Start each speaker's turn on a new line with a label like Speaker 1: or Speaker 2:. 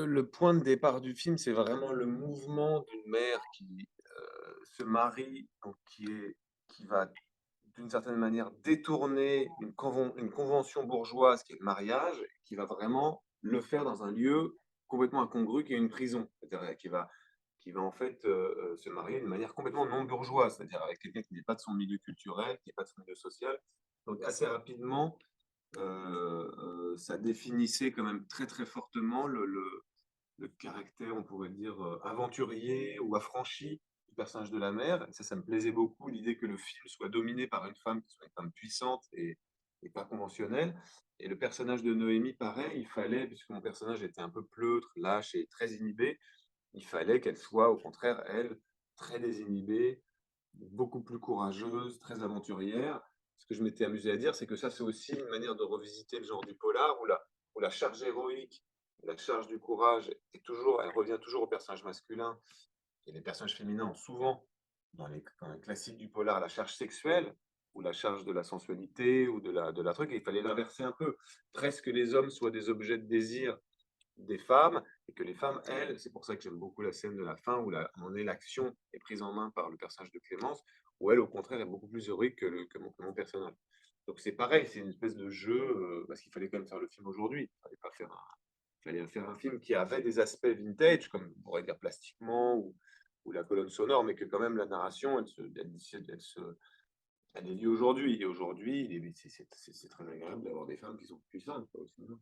Speaker 1: Le point de départ du film, c'est vraiment le mouvement d'une mère qui, se marie, donc qui va d'une certaine manière détourner une convention bourgeoise qui est le mariage, qui va vraiment le faire dans un lieu complètement incongru qui est une prison. C'est-à-dire, qui va en fait, se marier d'une manière complètement non bourgeoise, c'est-à-dire avec quelqu'un qui n'est pas de son milieu culturel, qui n'est pas de son milieu social. Donc assez rapidement, ça définissait quand même très, très fortement le caractère, on pourrait dire, aventurier ou affranchi du personnage de la mère. Ça me plaisait beaucoup, l'idée que le film soit dominé par une femme qui soit une femme puissante et pas conventionnelle. Et le personnage de Noémie, pareil, il fallait, puisque mon personnage était un peu pleutre, lâche et très inhibé, il fallait qu'elle soit, au contraire, elle, très désinhibée, beaucoup plus courageuse, très aventurière. Ce que je m'étais amusé à dire, c'est que ça, c'est aussi une manière de revisiter le genre du polar où la charge héroïque, la charge du courage elle revient toujours au personnage masculin. Et les personnages féminins ont souvent, dans les classiques du polar, la charge sexuelle ou la charge de la sensualité ou de la truc. Et il fallait l'inverser un peu. Presque les hommes soient des objets de désir des femmes et que les femmes, elles, c'est pour ça que j'aime beaucoup la scène de la fin où l'action est prise en main par le personnage de Clémence, où elle, au contraire, est beaucoup plus héroïque que mon personnage. Donc c'est pareil, c'est une espèce de jeu, parce qu'il fallait quand même faire le film aujourd'hui. Il fallait faire un film qui avait des aspects vintage, comme on pourrait dire plastiquement, ou la colonne sonore, mais que quand même la narration, elle est liée aujourd'hui. Et aujourd'hui, c'est très agréable d'avoir des femmes qui sont puissantes quoi, au cinéma.